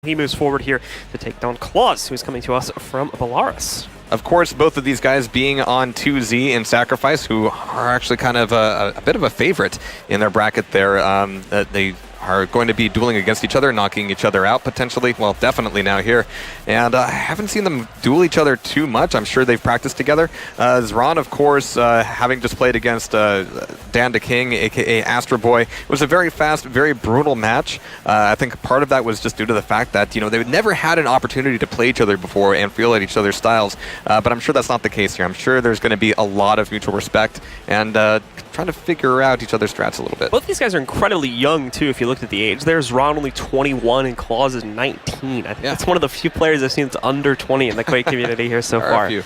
He moves forward here to take down Clawz, who's coming to us from Belarus. Of course, both of these guys being on 2Z in Sacrifice, who are actually kind of a bit of a favorite in their bracket there. They are going to be dueling against each other, knocking each other out potentially. Well, definitely now here. And I haven't seen them duel each other too much. I'm sure they've practiced together. Xron, of course, having just played against Dan the King, a.k.a. Astro Boy. It was a very fast, very brutal match. I think part of that was just due to the fact that, you know, they've never had an opportunity to play each other before and feel at each other's styles. But I'm sure that's not the case here. I'm sure there's going to be a lot of mutual respect and trying to figure out each other's strats a little bit. Both these guys are incredibly young, too, if you looked at the age. There's Xron only 21 and Clawz is 19. I think that's one of the few players I've seen that's under 20 in the Quake community here so far. It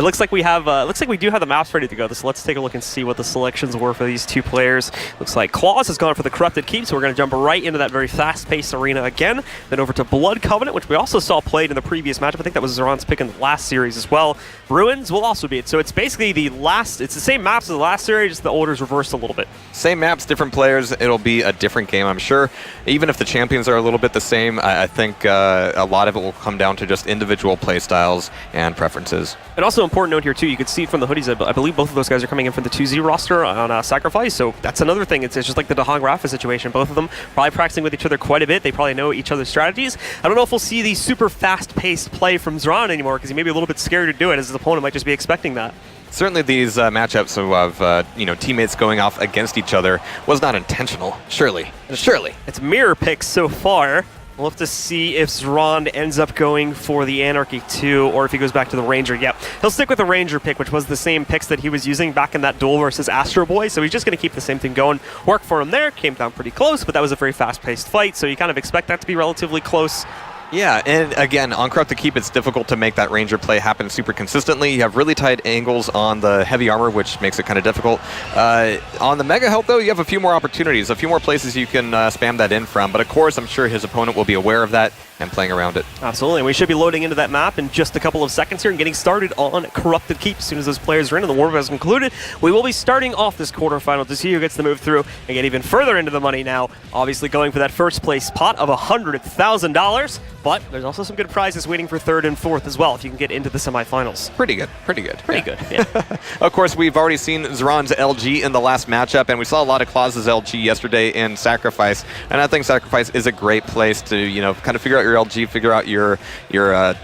looks like we have, we do have the maps ready to go. So let's take a look and see what the selections were for these two players. Looks like Clawz has gone for the Corrupted Keep, so we're going to jump right into that very fast-paced arena again. Then over to Blood Covenant, which we also saw played in the previous matchup. I think that was Xron's pick in the last series as well. Ruins will also be it. So it's basically it's the same maps as the last series, just the order's reversed a little bit. Same maps, different players. It'll be a different game, I'm sure. Even if the champions are a little bit the same, I think a lot of it will come down to just individual play styles and preferences. And also important note here too, you can see from the hoodies, I believe both of those guys are coming in from the 2Z roster on Sacrifice, so that's another thing. It's just like the Dahong Rafa situation. Both of them probably practicing with each other quite a bit. They probably know each other's strategies. I don't know if we'll see the super fast-paced play from Xron anymore, because he may be a little bit scared to do it, as his opponent might just be expecting that. Certainly these matchups of teammates going off against each other was not intentional. Surely. It's mirror picks so far. We'll have to see if Xron ends up going for the Anarchy 2 or if he goes back to the Ranger. Yep, he'll stick with the Ranger pick, which was the same picks that he was using back in that duel versus Astro Boy, so he's just going to keep the same thing going. Worked for him there, came down pretty close, but that was a very fast-paced fight, so you kind of expect that to be relatively close. Yeah, and again, on Corrupted Keep, it's difficult to make that Ranger play happen super consistently. You have really tight angles on the heavy armor, which makes it kind of difficult. On the Mega Health, though, you have a few more opportunities, a few more places you can spam that in from. But of course, I'm sure his opponent will be aware of that and playing around it. Absolutely. We should be loading into that map in just a couple of seconds here and getting started on Corrupted Keep. As soon as those players are in and the war has concluded, we will be starting off this quarterfinal to see who gets the move through and get even further into the money now. Obviously going for that first place pot of $100,000, but there's also some good prizes waiting for third and fourth as well if you can get into the semifinals. Pretty good. Yeah. Of course, we've already seen Xron's LG in the last matchup, and we saw a lot of Clawz's LG yesterday in Sacrifice, and I think Sacrifice is a great place to, kind of figure out your LG, figure out your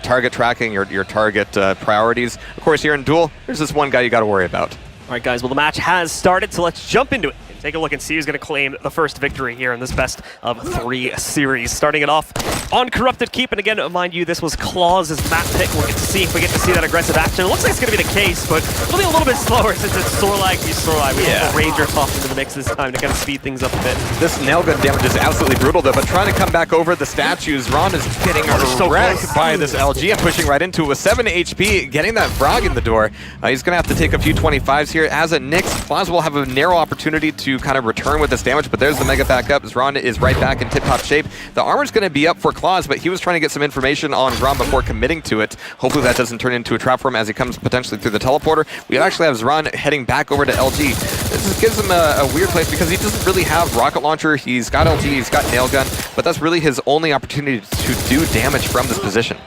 target tracking, your target priorities. Of course, here in Duel, there's this one guy you got to worry about. All right, guys, well, the match has started, so let's jump into it. Take a look and see who's going to claim the first victory here in this best of 3 series. Starting it off on Corrupted Keep, and again, mind you, this was Clawz's map pick. We'll get to see if we get to see that aggressive action. It looks like it's going to be the case, but it'll be a little bit slower since it's Sorlag v Sorlag. We have the Ranger tossed into the mix this time to kind of speed things up a bit. This nail gun damage is absolutely brutal, though, but trying to come back over the statues, Xron is getting wrecked by this LG and pushing right into it with 7 HP, getting that frog in the door. He's going to have to take a few 25s here. As a Nyx, Clawz will have a narrow opportunity to kind of return with this damage, but there's the mega back up. Xron is right back in tip-top shape. The armor's going to be up for Clawz, but he was trying to get some information on Xron before committing to it. Hopefully that doesn't turn into a trap for him as he comes potentially through the teleporter. We actually have Xron heading back over to LG. This just gives him a weird place because he doesn't really have rocket launcher. He's got LG, he's got nail gun, but that's really his only opportunity to do damage from this position.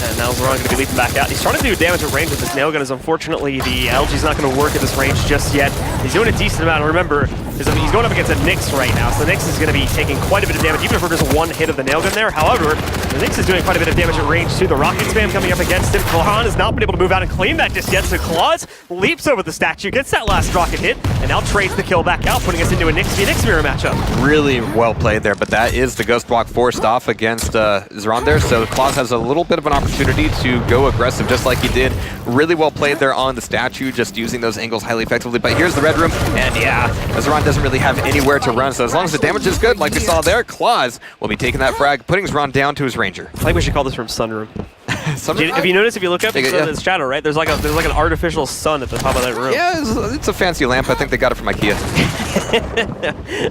And now Xron going to be leaping back out. He's trying to do damage at range with this nail gun, as unfortunately the LG's not going to work at this range just yet. He's doing a decent amount. Remember, he's going up against a Nyx right now, so the Nyx is going to be taking quite a bit of damage, even if we're just one hit of the nail gun there. However, the Nyx is doing quite a bit of damage at range too. The rocket spam coming up against him. Clawz has not been able to move out and claim that just yet, so Clawz leaps over the statue, gets that last rocket hit, and now trades the kill back out, putting us into a Nyx v Nyx mirror matchup. Really well played there, but that is the Ghost Walk forced off against Xron there, so Clawz has a little bit of an opportunity to go aggressive just like he did. Really well played there on the statue, just using those angles highly effectively. But here's the red room, and yeah, Xron doesn't really have anywhere to run, so as long as the damage is good, like we saw there, Clawz will be taking that frag, putting Xron down to his Ranger. I think we should call this room Sunroom. Have you noticed, if you look up, it's shadow, right? There's like an artificial sun at the top of that room. Yeah, it's a fancy lamp. I think they got it from IKEA.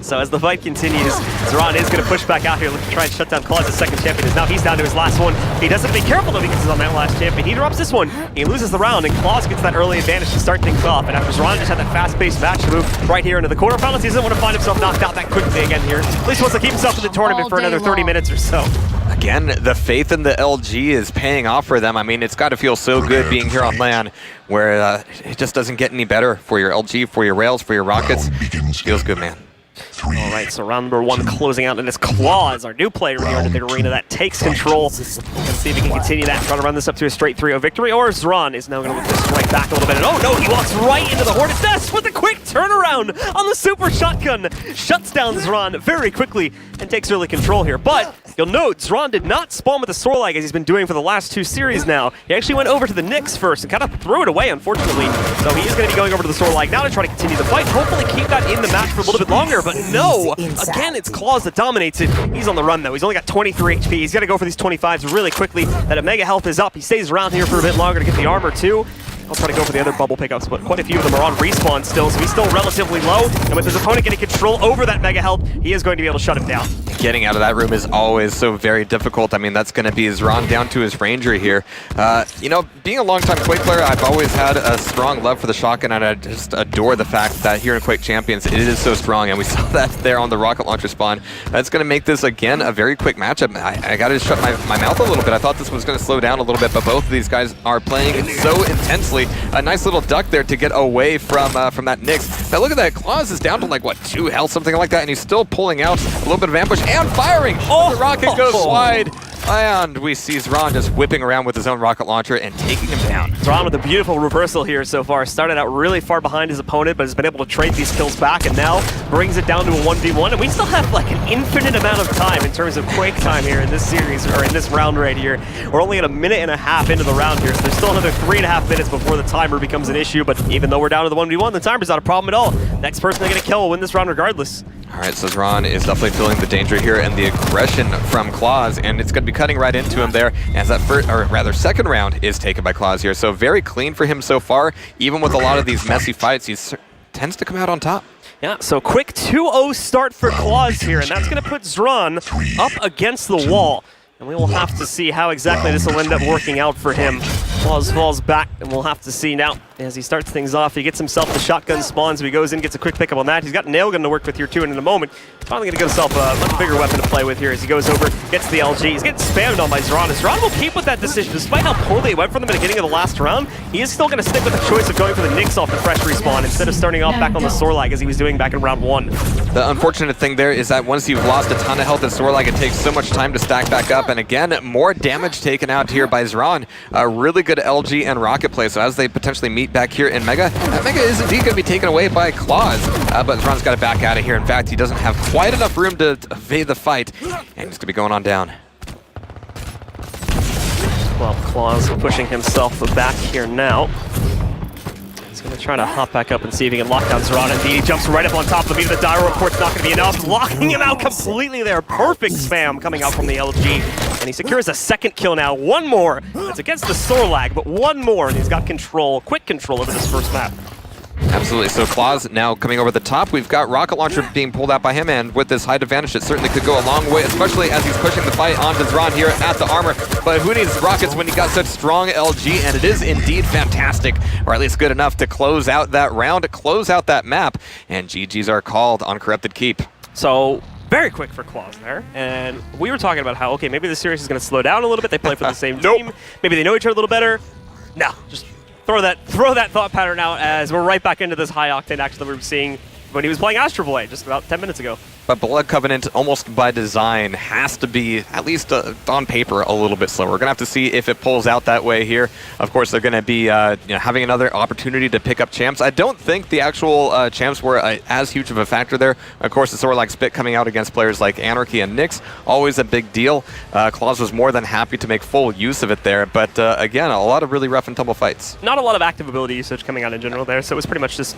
So as the fight continues, Xron is going to push back out here, looking to try and shut down Clawz, the second champion. As now he's down to his last one. He doesn't be careful though, because he's on that last champion. He drops this one, he loses the round, and Clawz gets that early advantage to start things off. And after Xron just had that fast-paced match to move right here into the quarterfinals, he doesn't want to find himself knocked out that quickly again here. At least he wants to keep himself in the tournament for another 30 minutes or so. again, the faith in the LG is paying off for them. I mean, it's got to feel so good being here on LAN, where it just doesn't get any better for your LG, for your Rails, for your Rockets. Feels good, man. All right, so round number 1 closing out, and it's Clawz, our new player here into the arena that takes control. Let's see if he can continue that and try to run this up to a straight 3-0 victory, or Xron is now going to look to strike back a little bit. And oh no, he walks right into the Hornet's Nest with a quick turnaround on the super shotgun. Shuts down Xron very quickly and takes early control here. But you'll note, Xron did not spawn with the Sorlag as he's been doing for the last 2 series now. He actually went over to the Nyx first and kind of threw it away, unfortunately. So he is going to be going over to the Sorlag now to try to continue the fight, hopefully keep that in the match for a little bit longer, but no! Again, it's Clawz that dominates it. He's on the run, though. He's only got 23 HP. He's got to go for these 25s really quickly. That Omega health is up. He stays around here for a bit longer to get the armor, too. I'll try to go for the other bubble pickups, but quite a few of them are on respawn still, so he's still relatively low. And with his opponent getting control over that Mega health, he is going to be able to shut him down. Getting out of that room is always so very difficult. I mean, that's going to be Xron down to his Ranger here. You know, being a longtime Quake player, I've always had a strong love for the shotgun, and I just adore the fact that here in Quake Champions, it is so strong, and we saw that there on the rocket launcher spawn. That's going to make this, again, a very quick matchup. I got to shut my mouth a little bit. I thought this was going to slow down a little bit, but both of these guys are playing so intensely. A nice little duck there to get away from that Nyx. Now look at that, Clawz is down to like, what, 2 health, something like that, and he's still pulling out a little bit of ambush and firing. Oh, the rocket goes wide. And we see Xron just whipping around with his own rocket launcher and taking him down. Xron with a beautiful reversal here so far. Started out really far behind his opponent, but has been able to trade these kills back, and now brings it down to a 1v1. And we still have like an infinite amount of time in terms of Quake time here in this series, or in this round right here. We're only at 1.5 minutes into the round here, so there's still another 3.5 minutes before the timer becomes an issue. But even though we're down to the 1v1, the timer's not a problem at all. Next person to get a kill will win this round regardless. All right, so Xron is definitely feeling the danger here and the aggression from Clawz, and it's going to be cutting right into him there as that first, or rather second round is taken by Clawz here. So very clean for him so far. Even with a lot of these messy fights, he tends to come out on top. Yeah, so quick 2-0 start for Clawz here, and that's going to put Xron up against the wall. And we will have to see how exactly this will end up working out for him. Clawz falls back, and we'll have to see now as he starts things off. He gets himself the shotgun spawn, so he goes in, gets a quick pickup on that. He's got nail gun to work with here too, and in a moment, he's finally going to get himself a much bigger weapon to play with here as he goes over, gets the LG. He's getting spammed on by Xron, and Xron will keep with that decision. Despite how poorly it went for them in the beginning of the last round, he is still going to stick with the choice of going for the Nyx off the fresh respawn instead of starting off back on the Sorlag as he was doing back in round 1. The unfortunate thing there is that once you've lost a ton of health in Sorlag, it takes so much time to stack back up, and again, more damage taken out here by Xron. A really good LG and rocket play, so as they potentially meet back here in Mega, that Mega is indeed going to be taken away by Clawz, but Xron's got to back out of here. In fact, he doesn't have quite enough room to evade the fight, and he's going to be going on down. Well, Clawz pushing himself back here now. He's going to try to hop back up and see if he can lock down Xron. Indeed, he jumps right up on top of him. Even the Dire Report's not going to be enough. Locking him out completely there. Perfect spam coming out from the LG. And he secures a second kill now. One more. It's against the Sorlag, but one more. And he's got control, quick control over this first map. Absolutely. So Clawz now coming over the top. We've got rocket launcher being pulled out by him, and with this height advantage, it certainly could go a long way, especially as he's pushing the fight onto Xron here at the armor. But who needs rockets when you got such strong LG? And it is indeed fantastic, or at least good enough to close out that round, close out that map, and GGs are called on Corrupted Keep. So very quick for Clawz there, and we were talking about how, okay, maybe the series is going to slow down a little bit. They play for the same team. Maybe they know each other a little better. No, just throw that thought pattern out as we're right back into this high octane action that we were seeing when he was playing Astro Boy just about 10 minutes ago. But Blood Covenant, almost by design, has to be, at least on paper, a little bit slower. We're going to have to see if it pulls out that way here. Of course, they're going to be having another opportunity to pick up champs. I don't think the actual champs were as huge of a factor there. Of course, it's sort of like Spit coming out against players like Anarchy and Nyx. Always a big deal. Clawz was more than happy to make full use of it there. But again, a lot of really rough and tumble fights. Not a lot of active ability usage coming out in general there, so it was pretty much just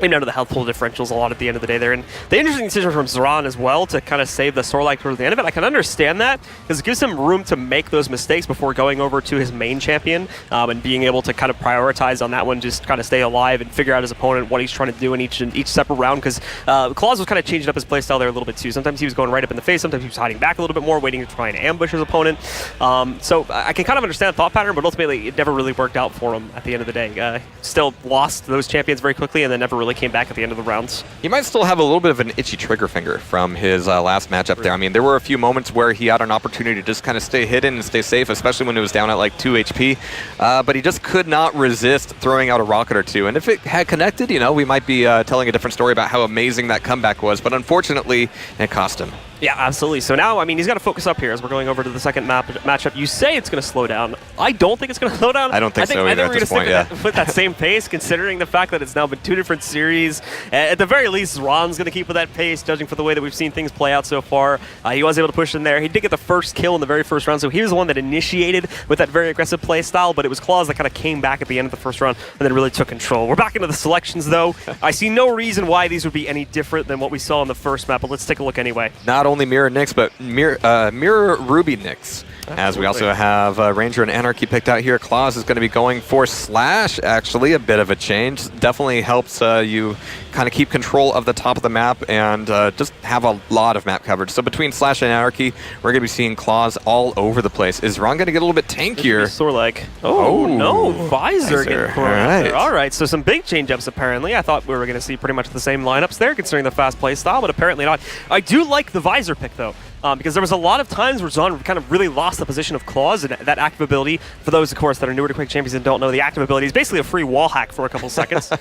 into the health pool differentials a lot at the end of the day there. And the interesting decision from Xron as well to kind of save the Sorlag towards the end of it, I can understand that because it gives him room to make those mistakes before going over to his main champion and being able to kind of prioritize on that one, just kind of stay alive and figure out his opponent, what he's trying to do in each separate round, because Clawz was kind of changing up his playstyle there a little bit too. Sometimes he was going right up in the face, sometimes he was hiding back a little bit more, waiting to try and ambush his opponent. So I can kind of understand the thought pattern, but ultimately it never really worked out for him at the end of the day. Still lost those champions very quickly and then never really really came back at the end of the rounds. He might still have a little bit of an itchy trigger finger from his last matchup there. I mean, there were a few moments where he had an opportunity to just kind of stay hidden and stay safe, especially when it was down at like 2 HP. But he just could not resist throwing out a rocket or two. And if it had connected, you know, we might be telling a different story about how amazing that comeback was. But unfortunately, it cost him. Yeah, absolutely. So now, I mean, he's got to focus up here as we're going over to the second matchup. You say it's going to slow down. I don't think it's going to slow down. I don't think so either at this point, yeah. With that same pace, considering the fact that it's now been 2 different series. At the very least, Ron's going to keep with that pace, judging for the way that we've seen things play out so far. He was able to push in there. He did get the first kill in the very first round, so he was the one that initiated with that very aggressive play style, but it was Clawz that kind of came back at the end of the first round and then really took control. We're back into the selections, though. I see no reason why these would be any different than what we saw in the first map, but let's take a look anyway. Not only Mirror Nyx, but Mirror Ruby Nyx. As we also have Ranger and Anarchy picked out here. Clawz is going to be going for Slash, actually. A bit of a change. Definitely helps you kind of keep control of the top of the map and just have a lot of map coverage. So between Slash and Anarchy, we're going to be seeing Clawz all over the place. Is Ron going to get a little bit tankier? Sorlag. Oh, no. Visor getting thrown out there. All right, so some big change-ups apparently. I thought we were going to see pretty much the same lineups there, considering the fast play style, but apparently not. I do like the Visor pick, though. Because there was a lot of times where Xron kind of really lost the position of Clawz, and that active ability, for those, of course, that are newer to Quake Champions and don't know, the active ability is basically a free wall hack for a couple seconds.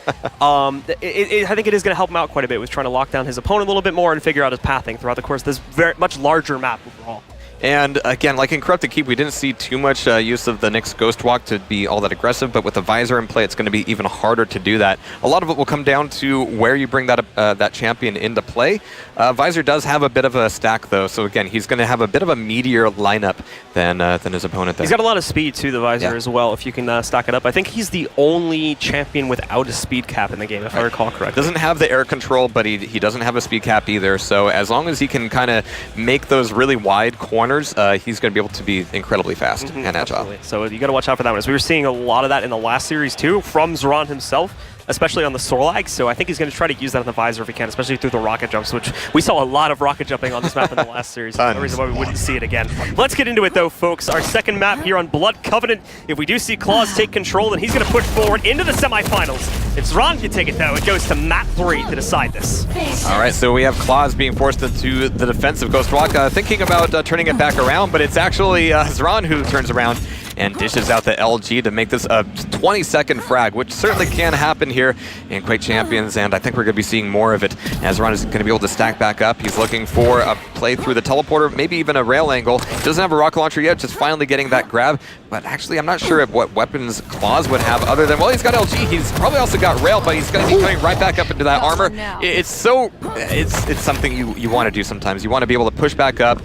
I think it is going to help him out quite a bit with trying to lock down his opponent a little bit more and figure out his pathing throughout the course of this very much larger map overall. And again, like in Corrupted Keep, we didn't see too much use of the Nyx Ghost Walk to be all that aggressive, but with the Visor in play, it's going to be even harder to do that. A lot of it will come down to where you bring that that champion into play. Visor does have a bit of a stack, though, so again, he's going to have a bit of a meatier lineup than his opponent there. He's got a lot of speed, too, the Visor, as well, if you can stack it up. I think he's the only champion without a speed cap in the game, if I recall correctly. Doesn't have the air control, but he doesn't have a speed cap either, so as long as he can kind of make those really wide corners, he's going to be able to be incredibly fast and agile. Absolutely. So you got to watch out for that one. As we were seeing a lot of that in the last series too, from Xron himself, especially on the Sorlag. So I think he's going to try to use that on the Visor if he can, especially through the rocket jumps, which we saw a lot of rocket jumping on this map in the last series. No reason why we wouldn't see it again. Let's get into it though, folks. Our second map here on Blood Covenant. If we do see Clawz take control, then he's going to push forward into the semifinals. If Xron can take it though, it goes to map 3 to decide this. All right, so we have Clawz being forced into the defensive Ghost Walk, thinking about turning it back around, but it's actually Xron who turns around and dishes out the LG to make this a 20-second frag, which certainly can happen here in Quake Champions, and I think we're going to be seeing more of it as Ron is going to be able to stack back up. He's looking for a play through the teleporter, maybe even a rail angle. He doesn't have a rocket launcher yet, just finally getting that grab, but actually I'm not sure what weapons Clawz would have other than, well, he's got LG, he's probably also got rail, but he's going to be coming right back up into that armor. It's something you want to do sometimes. You want to be able to push back up,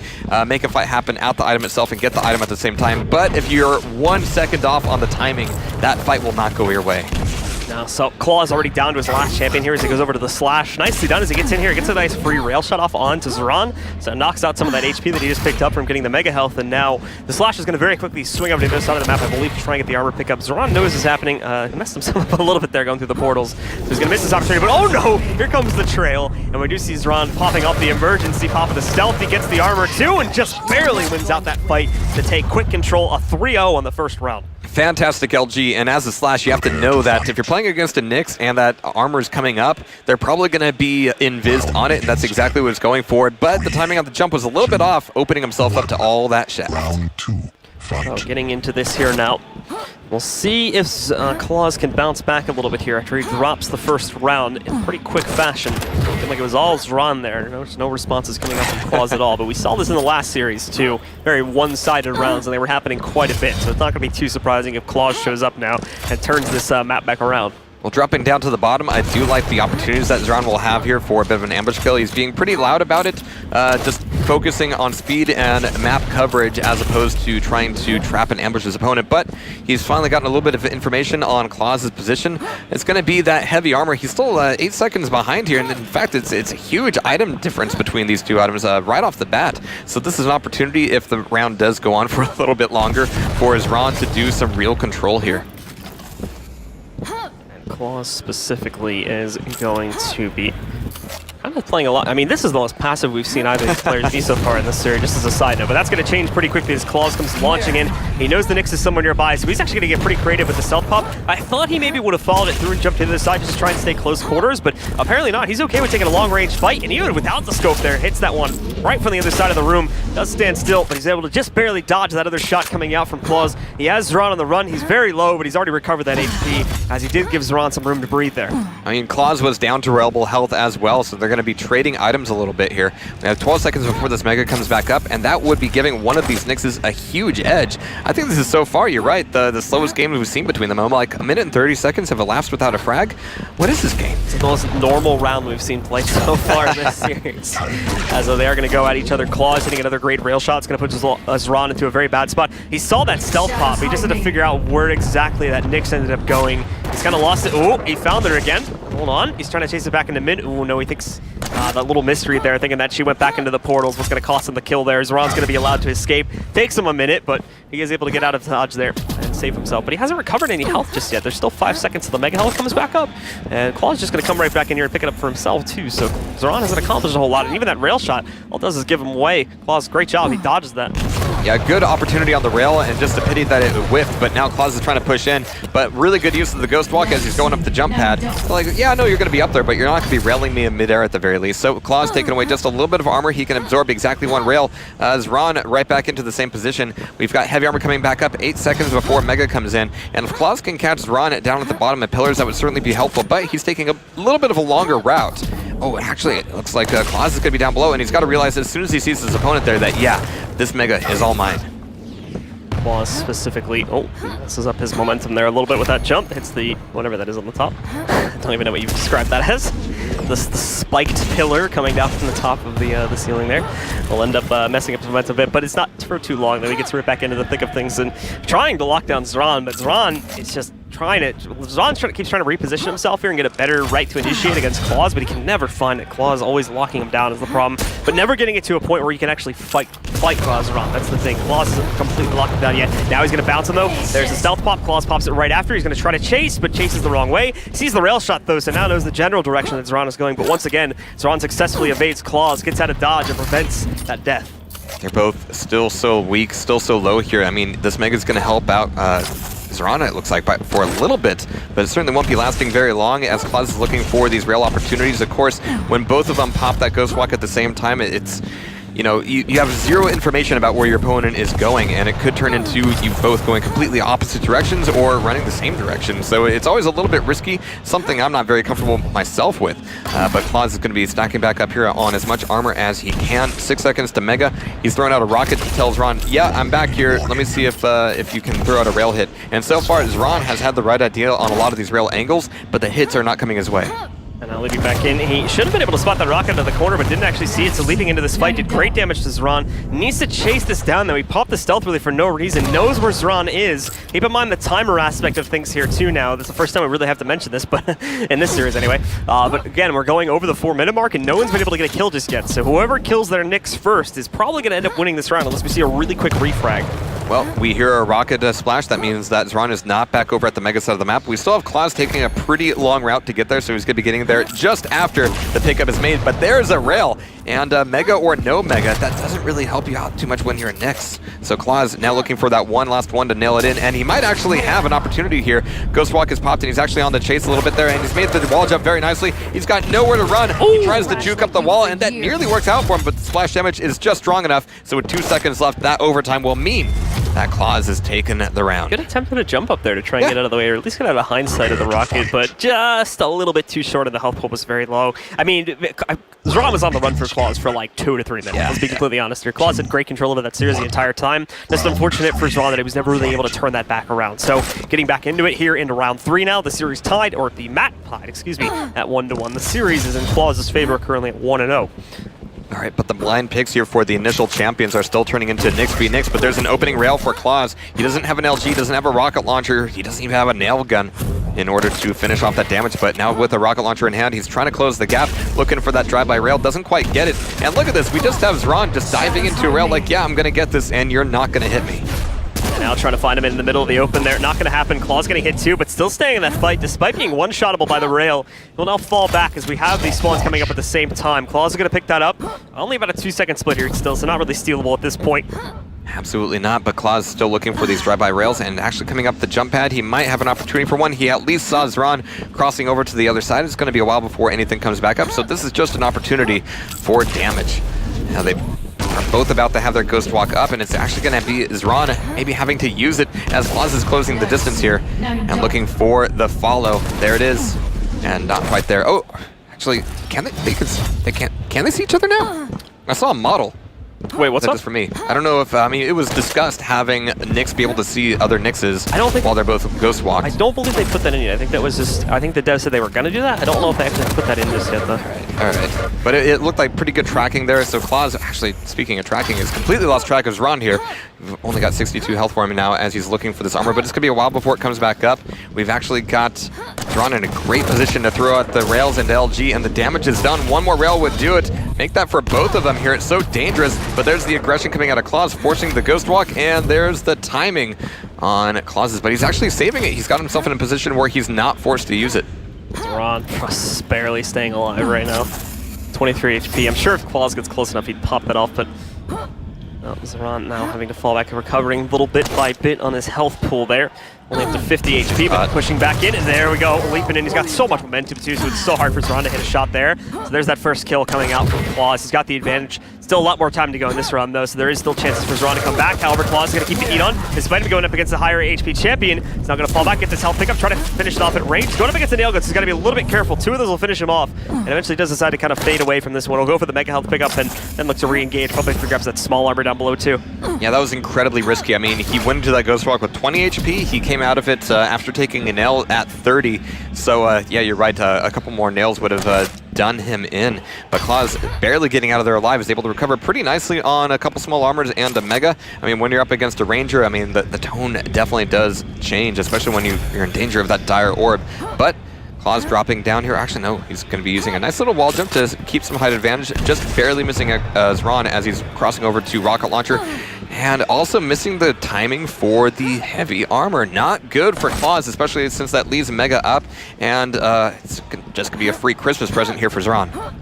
make a fight happen at the item itself and get the item at the same time, but if you're 1 second off on the timing, that fight will not go your way. No, so Clawz already down to his last champion here as he goes over to the Slash. Nicely done as he gets in here. He gets a nice free rail shot off onto Xron. So it knocks out some of that HP that he just picked up from getting the Mega Health. And now the Slash is going to very quickly swing over to the other side of the map, I believe, to try and get the armor pickup. Xron knows this is happening. He messed himself up a little bit there going through the portals. So he's going to miss this opportunity. But oh no! Here comes the trail. And we do see Xron popping off the emergency pop of the stealth. He gets the armor too and just barely wins out that fight to take quick control. A 3-0 on the first round. Fantastic LG, and as a Slash, you have to know that if you're playing against a Nyx and that armor is coming up, they're probably going to be invised on it, and that's exactly what it's going for. But the timing on the jump was a little bit off, opening himself up to all that shaft. So getting into this here now. We'll see if Clawz can bounce back a little bit here after he drops the first round in pretty quick fashion. Seemed like it was all Xron there. There's no responses coming up from Clawz at all, but we saw this in the last series too. Very one-sided rounds, and they were happening quite a bit, so it's not going to be too surprising if Clawz shows up now and turns this map back around. Well, dropping down to the bottom, I do like the opportunities that Xron will have here for a bit of an ambush kill. He's being pretty loud about it, just focusing on speed and map coverage as opposed to trying to trap and ambush his opponent. But he's finally gotten a little bit of information on Clawz's position. It's going to be that heavy armor. He's still 8 seconds behind here, and in fact, it's a huge item difference between these two items right off the bat. So this is an opportunity, if the round does go on for a little bit longer, for Xron to do some real control here. Clawz specifically is going to be kind is playing a lot. I mean, this is the most passive we've seen either of these players be so far in this series, just as a side note. But that's going to change pretty quickly as Clawz comes launching in. He knows the Nyx is somewhere nearby, so he's actually going to get pretty creative with the stealth pop. I thought he maybe would have followed it through and jumped to the other side just to try and stay close quarters, but apparently not. He's okay with taking a long-range fight, and even without the scope there, hits that one right from the other side of the room. Does stand still, but he's able to just barely dodge that other shot coming out from Clawz. He has Xron on the run. He's very low, but he's already recovered that HP, as he did give Xron some room to breathe there. I mean, Clawz was down to reliable health as well, so they're going to be trading items a little bit here. We have 12 seconds before this Mega comes back up, and that would be giving one of these Nyxes a huge edge. I think this is so far, you're right, the slowest game we've seen between them. I'm like, a minute and 30 seconds have elapsed without a frag? What is this game? It's the most normal round we've seen played so far in this series. As though they are going to go at each other. Clawz hitting another great rail shot. It's going to put Xron into a very bad spot. He saw that stealth pop. He just had to figure out where exactly that Nyx ended up going. He's kind of lost it. Oh, he found her again. Hold on. He's trying to chase it back into mid. Oh, no, he thinks that little mystery there, thinking that she went back into the portals was going to cost him the kill there. Xron's going to be allowed to escape. Takes him a minute, but he is able to get out of dodge there and save himself. But he hasn't recovered any health just yet. There's still 5 seconds till the Mega health comes back up. And Clawz is just going to come right back in here and pick it up for himself, too. So Xron hasn't accomplished a whole lot. And even that rail shot, all it does is give him away. Clawz, great job. He dodges that. Yeah, good opportunity on the rail, and just a pity that it whiffed, but now Clawz is trying to push in, but really good use of the Ghost Walk as he's going up the jump pad. Like, yeah, I know you're going to be up there, but you're not going to be railing me in midair at the very least. So Clawz taking away just a little bit of armor. He can absorb exactly one rail. Xron right back into the same position. We've got heavy armor coming back up 8 seconds before Mega comes in, and if Clawz can catch Xron down at the bottom of pillars, that would certainly be helpful, but he's taking a little bit of a longer route. Oh, actually, it looks like Clawz is going to be down below, and he's got to realize as soon as he sees his opponent there that, yeah, this Mega is all mine. Clawz specifically, messes up his momentum there a little bit with that jump. Hits the, whatever that is on the top. I don't even know what you've described that as. The spiked pillar coming down from the top of the ceiling there will end up messing up his momentum a bit, but it's not for too long. Then he gets right back into the thick of things and trying to lock down Xron, but Xron is just keeps trying to reposition himself here and get a better right to initiate against Clawz, but he can never find it. Clawz always locking him down is the problem, but never getting it to a point where he can actually fight Xron. That's the thing. Clawz isn't completely locked him down yet. Now he's going to bounce him though. There's the stealth pop. Clawz pops it right after. He's going to try to chase, but chases the wrong way. Sees the rail shot though, so now knows the general direction that Xron is going, but once again, Xron successfully evades Clawz, gets out of dodge, and prevents that death. They're both still so weak, still so low here. I mean, this Mega's going to help out Xron, it looks like, for a little bit, but it certainly won't be lasting very long as Clawz is looking for these rail opportunities. Of course, when both of them pop that Ghost Walk at the same time, it's, you know, you have zero information about where your opponent is going, and it could turn into you both going completely opposite directions or running the same direction. So it's always a little bit risky, something I'm not very comfortable myself with. But Clawz is going to be stacking back up here on as much armor as he can. 6 seconds to Mega. He's throwing out a rocket to tell Xron, yeah, I'm back here. Let me see if you can throw out a rail hit. And so far, Xron has had the right idea on a lot of these rail angles, but the hits are not coming his way. And now leaping back in, he should have been able to spot that rocket into the corner, but didn't actually see it, so leaping into this fight did great damage to Xron. Needs to chase this down, though. He popped the stealth really for no reason, knows where Xron is. Keep in mind the timer aspect of things here, too, now. This is the first time we really have to mention this, but in this series, anyway. But again, we're going over the 4-minute mark, and no one's been able to get a kill just yet, so whoever kills their Nyx first is probably going to end up winning this round, unless we see a really quick refrag. Well, we hear a rocket splash. That means that Xron is not back over at the Mega side of the map. We still have Clawz taking a pretty long route to get there, so he's going to be getting there just after the pickup is made. But there's a rail, and Mega or no Mega, that doesn't really help you out too much when you're Nyx. So Clawz now looking for that last one to nail it in, and he might actually have an opportunity here. Ghost Walk is popped, and he's actually on the chase a little bit there, and he's made the wall jump very nicely. He's got nowhere to run. He tries to juke up the wall, and that nearly works out for him, but the splash damage is just strong enough. So with 2 seconds left, that overtime will mean that Clawz has taken the round. Good attempt at a jump up there to try and get out of the way, or at least get out of hindsight of the rocket, but just a little bit too short, and the health pool was very low. I mean, Xron was on the run for Clawz for like 2 to 3 minutes, let's be completely honest here. Clawz had great control over that series the entire time. Just unfortunate for Xron that he was never really able to turn that back around. So getting back into it here into round 3 now, the series tied, or the map tied, excuse me, at 1-1. The series is in Clawz's favor currently at 1-0. All right, but the blind picks here for the initial champions are still turning into Nyx v Nyx, but there's an opening rail for Clawz. He doesn't have an LG, doesn't have a rocket launcher, he doesn't even have a nail gun in order to finish off that damage, but now with a rocket launcher in hand, he's trying to close the gap, looking for that drive-by rail, doesn't quite get it. And look at this, we just have Xron just diving into a rail like, yeah, I'm gonna get this, and you're not gonna hit me. And now trying to find him in the middle of the open there. Not going to happen. Clawz getting hit too, but still staying in that fight despite being one-shottable by the rail. He'll now fall back as we have these spawns coming up at the same time. Clawz is going to pick that up. Only about a 2-second split here still, so not really stealable at this point. Absolutely not, but Clawz still looking for these drive-by rails and actually coming up the jump pad. He might have an opportunity for one. He at least saw Xron crossing over to the other side. It's going to be a while before anything comes back up, so this is just an opportunity for damage. Now they are both about to have their Ghost Walk up, and it's actually going to be Xron maybe having to use it as Clawz is closing the distance here and looking for the follow. There it is, and not quite there. Oh, actually, can they see each other now? I saw a model. Wait, what's that up? just for me? I don't know if, I mean, it was discussed having Nyx be able to see other Nyxes while they're both Ghost Walked. I don't believe they put that in yet. I think that was just, I think the dev said they were going to do that. I don't know if they actually put that in just yet, though. All right. But it looked like pretty good tracking there. So Clawz, actually, speaking of tracking, has completely lost track of Xron here. We've only got 62 health for him now as he's looking for this armor, but it's going to be a while before it comes back up. We've actually got Xron in a great position to throw out the rails into LG, and the damage is done. One more rail would do it. Make that for both of them here. It's so dangerous, but there's the aggression coming out of Clawz, forcing the Ghost Walk, and there's the timing on Clawz's, but he's actually saving it. He's got himself in a position where he's not forced to use it. Xron just barely staying alive right now. 23 HP. I'm sure if Clawz gets close enough, he'd pop that off, but Xron now having to fall back and recovering little bit by bit on his health pool there. Only up to 50 HP, but pushing back in, and there we go, leaping in. He's got so much momentum too, so it's so hard for Xron to hit a shot there. So there's that first kill coming out from Clawz. He's got the advantage. Still a lot more time to go in this round though, so there is still chances for Xron to come back. However, Clawz is going to keep the heat on. Despite him going up against the higher HP champion, he's not going to fall back, get this health pickup, try to finish it off at range. Going up against the nail guns, he's got to be a little bit careful. Two of those will finish him off, and eventually does decide to kind of fade away from this one. He'll go for the mega health pickup and then look to re-engage. Probably grabs that small armor down below too. Yeah, that was incredibly risky. I mean, he went into that Ghost Walk with 20 HP. He came out of it after taking a nail at 30. So yeah, you're right. A couple more nails would have done him in. But Clawz, barely getting out of there alive, is able to recover pretty nicely on a couple small armors and a mega. I mean, when you're up against a ranger, I mean, the tone definitely does change, especially when you're in danger of that dire orb. But Clawz dropping down here. Actually, no, he's going to be using a nice little wall jump to keep some height advantage. Just barely missing Xron as he's crossing over to rocket launcher. And also missing the timing for the heavy armor. Not good for Clawz, especially since that leaves Mega up. And it's just going to be a free Christmas present here for Xron.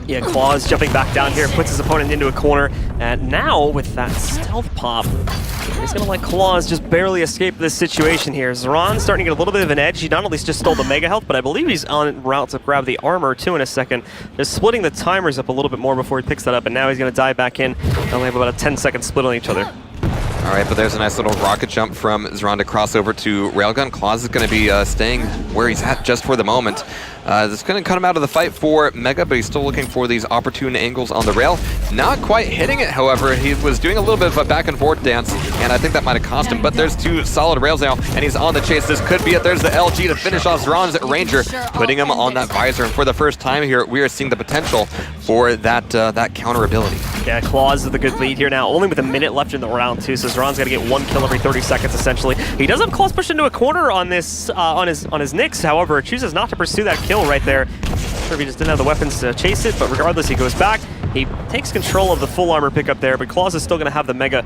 Yeah, Clawz jumping back down here, puts his opponent into a corner. And now, with that stealth pop, he's going to let Clawz just barely escape this situation here. Xron starting to get a little bit of an edge. He not only just stole the mega health, but I believe he's on route to grab the armor too in a second. Just splitting the timers up a little bit more before he picks that up, and now he's going to dive back in. They only have about a 10-second split on each other. All right, but there's a nice little rocket jump from Xron to cross over to Railgun. Clawz is going to be staying where he's at just for the moment. This is going to cut him out of the fight for Mega, but he's still looking for these opportune angles on the rail. Not quite hitting it, however. He was doing a little bit of a back and forth dance, and I think that might have cost him, but there's two solid rails now, and he's on the chase. This could be it. There's the LG to finish off Xron's Ranger, putting him on that visor, and for the first time here, we are seeing the potential for that counter ability. Yeah, Clawz with a good lead here now, only with a minute left in the round too, so Xron's got to get one kill every 30 seconds essentially. He does have Clawz pushed into a corner on this on his Nyx, however, chooses not to pursue that kill right there. Not sure if he just didn't have the weapons to chase it, but regardless, he goes back. He takes control of the full armor pickup there, but Clawz is still going to have the mega.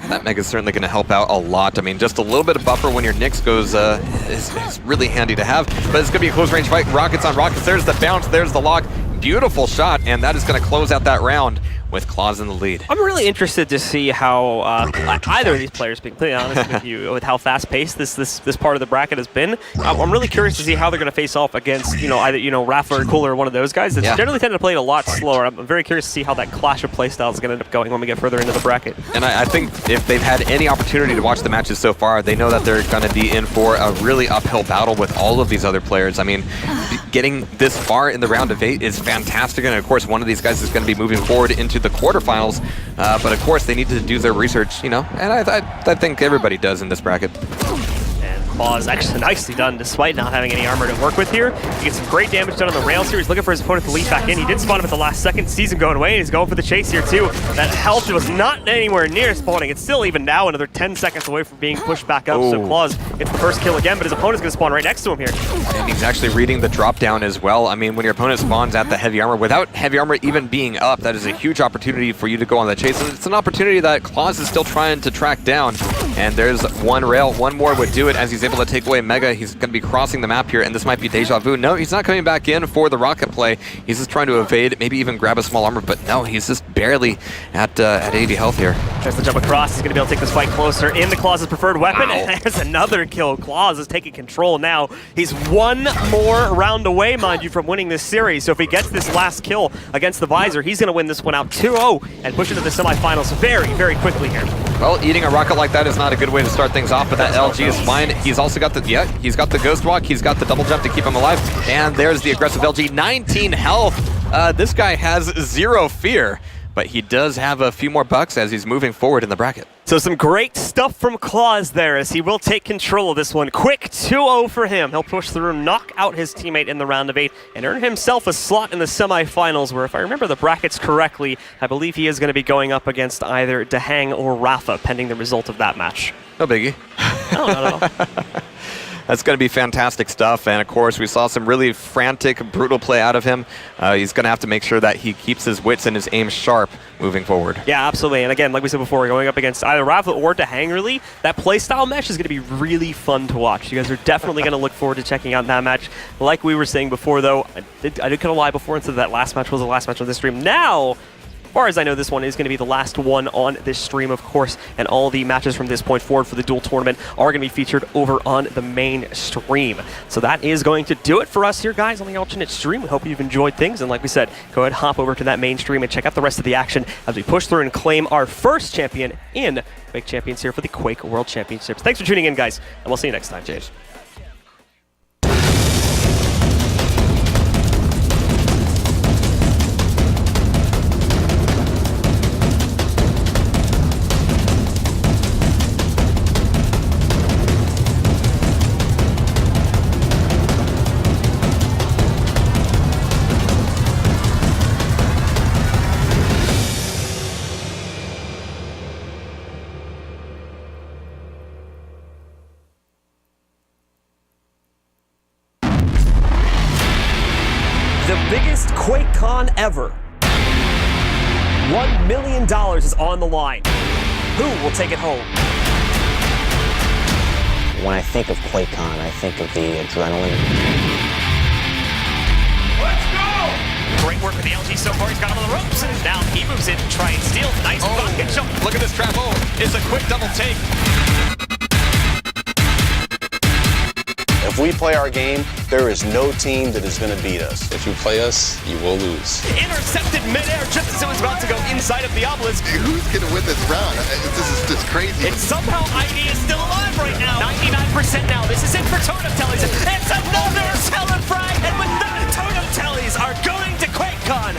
That mega is certainly going to help out a lot. I mean, just a little bit of buffer when your Nyx goes is really handy to have, but it's going to be a close range fight. Rockets on rockets. There's the bounce. There's the lock. Beautiful shot, and that is going to close out that round with Clawz in the lead. I'm really interested to see how either of these players, being completely honest with you, with how fast-paced this part of the bracket has been. I'm really curious to see how they're going to face off against, either Raffler or Cooler or one of those guys. It's generally tended to play it a lot slower. I'm very curious to see how that clash of playstyles is going to end up going when we get further into the bracket. And I think if they've had any opportunity to watch the matches so far, they know that they're going to be in for a really uphill battle with all of these other players. I mean, getting this far in the round of 8 is fantastic, and of course one of these guys is going to be moving forward into the quarterfinals, but of course they need to do their research, and I think everybody does in this bracket. And Clawz. Actually, nicely done, despite not having any armor to work with here. He gets some great damage done on the rails here. He's looking for his opponent to leap back in. He did spawn him at the last second, sees him going away, and he's going for the chase here too. That health was not anywhere near spawning. It's still even now another 10 seconds away from being pushed back up. So Clawz gets the first kill again, but his opponent's going to spawn right next to him here. And he's actually reading the drop down as well. I mean, when your opponent spawns at the heavy armor, without heavy armor even being up, that is a huge opportunity for you to go on the chase. And it's an opportunity that Clawz is still trying to track down. And there's one rail. One more would do it as he's able to take away Mega. He's going to be crossing the map here, and this might be deja vu. No, he's not coming back in for the rocket play. He's just trying to evade, maybe even grab a small armor, but no, he's just barely at 80 health here. Tries to jump across. He's going to be able to take this fight closer in the Clawz's preferred weapon. Wow. And there's another kill. Clawz is taking control now. He's one more round away, mind you, from winning this series. So if he gets this last kill against the Visor, he's going to win this one out 2-0 and push into the semifinals very, very quickly here. Well, eating a rocket like that is not a good way to start things off, but that LG is fine. He's also got the, he's got the Ghost Walk, he's got the double jump to keep him alive, and there's the aggressive LG, 19 health. This guy has 0 fear, but he does have a few more bucks as he's moving forward in the bracket. So some great stuff from Clawz there as he will take control of this one. Quick 2-0 for him. He'll push through, knock out his teammate in the round of 8, and earn himself a slot in the semifinals where, if I remember the brackets correctly, I believe he is going to be going up against either Dehang or Rafa, pending the result of that match. No biggie. No, not at all. That's going to be fantastic stuff, and of course we saw some really frantic, brutal play out of him. He's going to have to make sure that he keeps his wits and his aim sharp moving forward. Yeah, absolutely, and again, like we said before, we're going up against either Rafa or Dehang, really. That playstyle mesh is going to be really fun to watch. You guys are definitely going to look forward to checking out that match. Like we were saying before, though, I did kind of lie before and said that last match was the last match on this stream. Now, as far as I know, this one is going to be the last one on this stream, of course, and all the matches from this point forward for the dual tournament are going to be featured over on the main stream. So that is going to do it for us here, guys, on the alternate stream. We hope you've enjoyed things, and like we said, go ahead, hop over to that main stream and check out the rest of the action as we push through and claim our first champion in Quake Champions here for the Quake World Championships. Thanks for tuning in, guys, and we'll see you next time. Cheers. The biggest Quakecon ever. $1 million is on the line. Who will take it home? When I think of Quakecon, I think of the adrenaline. Let's go! Great work with the LG so far. He's got him on the ropes, and now he moves in to try and steal. Nice rocket jump. Look at this trap. Oh, it's a quick double take. If we play our game, there is no team that is going to beat us. If you play us, you will lose. Intercepted midair just as it was about to go inside of the obelisk. Who's going to win this round? This is just crazy. And somehow ID is still alive right now. 99% now. This is it for Totem Tellies. It's another Talon Frag, and with that, Totem Tellies are going to QuakeCon.